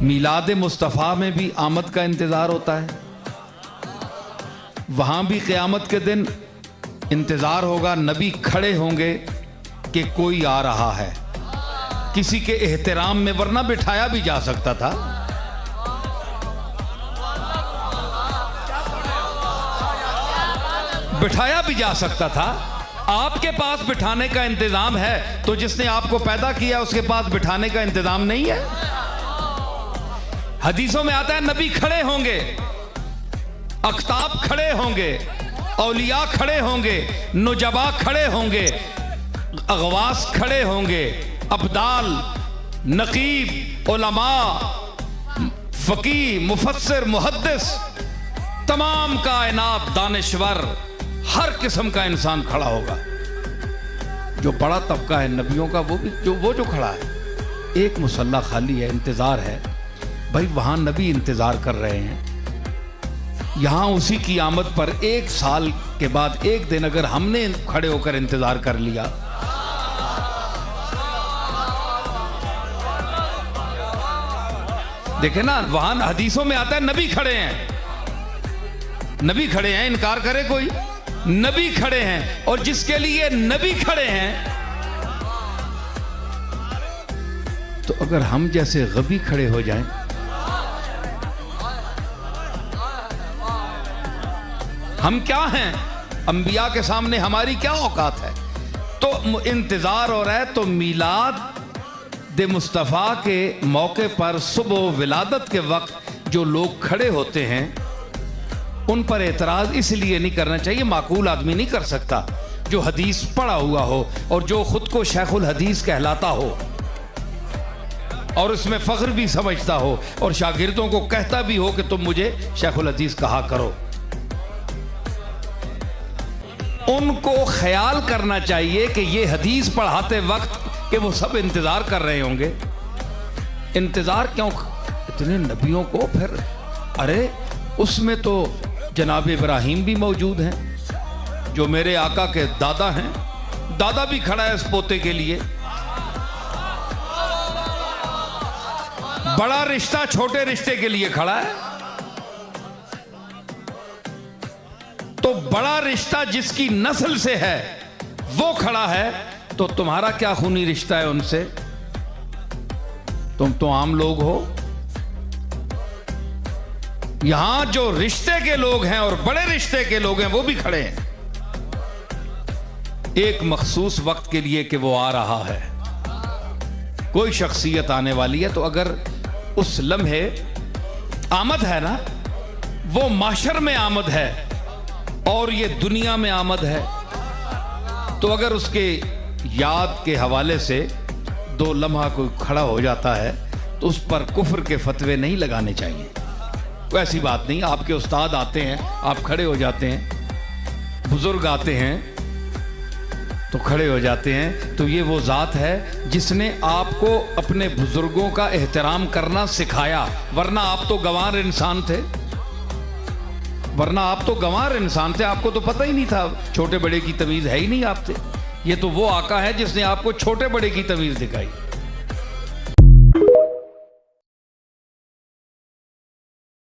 मिलाद मुस्तफ़ा में भी आमद का इंतज़ार होता है, वहाँ भी क़यामत के दिन इंतज़ार होगा, नबी खड़े होंगे कि कोई आ रहा है, किसी के एहतराम में, वरना बिठाया भी जा सकता था। बिठाया भी जा सकता था। आपके पास बिठाने का इंतजाम है तो जिसने आपको पैदा किया उसके पास बिठाने का इंतजाम नहीं है। हदीसों में आता है नबी खड़े होंगे, अख्ताब खड़े होंगे, औलिया खड़े होंगे, नुजबा खड़े होंगे, अगवास खड़े होंगे, अब्दाल, नकीब, उलमा, फकीह, मुफस्सिर, मुहद्दिस, तमाम कायनात, दानिश्वर, हर किस्म का इंसान खड़ा होगा। जो बड़ा तबका है नबियों का वो जो खड़ा है, एक मुसल्ला खाली है, इंतजार है। भाई वहां नबी इंतजार कर रहे हैं, यहां उसी की आमद पर एक साल के बाद एक दिन अगर हमने खड़े होकर इंतजार कर लिया, देखे ना, वहां हदीसों में आता है नबी खड़े हैं, नबी खड़े हैं, इनकार करे कोई? नबी खड़े हैं, और जिसके लिए नबी खड़े हैं, तो अगर हम जैसे गबी खड़े हो जाएं, हम क्या हैं? अंबिया के सामने हमारी क्या औकात है? तो इंतजार हो रहा है। तो मिलाद दे मुस्तफ़ा के मौके पर सुबह विलादत के वक्त जो लोग खड़े होते हैं, उन पर एतराज इसलिए नहीं करना चाहिए, माकूल आदमी नहीं कर सकता जो हदीस पढ़ा हुआ हो और जो खुद को शेखुल हदीस कहलाता हो और उसमें फख्र भी समझता हो और शागिर्दों को कहता भी हो कि तुम मुझे शेखुल हदीस कहा करो। उनको ख्याल करना चाहिए कि ये हदीस पढ़ाते वक्त कि वो सब इंतजार कर रहे होंगे। इंतजार क्यों इतने नबियों को? फिर अरे उसमें तो जनाब इब्राहिम भी मौजूद हैं जो मेरे आका के दादा हैं, दादा भी खड़ा है इस पोते के लिए। बड़ा रिश्ता छोटे रिश्ते के लिए खड़ा है, तो बड़ा रिश्ता जिसकी नस्ल से है वो खड़ा है, तो तुम्हारा क्या खूनी रिश्ता है उनसे? तुम तो आम लोग हो। यहां जो रिश्ते के लोग हैं और बड़े रिश्ते के लोग हैं वो भी खड़े हैं एक मखसूस वक्त के लिए कि वो आ रहा है, कोई शख्सियत आने वाली है। तो अगर उस लम्हे आमद है ना, वो माशर में आमद है और ये दुनिया में आमद है, तो अगर उसके याद के हवाले से दो लम्हा कोई खड़ा हो जाता है तो उस पर कुफ्र के फतवे नहीं लगाने चाहिए। वैसी बात नहीं, आपके उस्ताद आते हैं, आप खड़े हो जाते हैं, बुजुर्ग आते हैं तो खड़े हो जाते हैं, तो ये वो ज़ात है जिसने आपको अपने बुजुर्गों का एहतराम करना सिखाया। वरना आप तो गंवार इंसान थे, आपको तो पता ही नहीं था, छोटे बड़े की तमीज़ है ही नहीं आपसे। ये तो वो आका है जिसने आपको छोटे बड़े की तमीज़ दिखाई।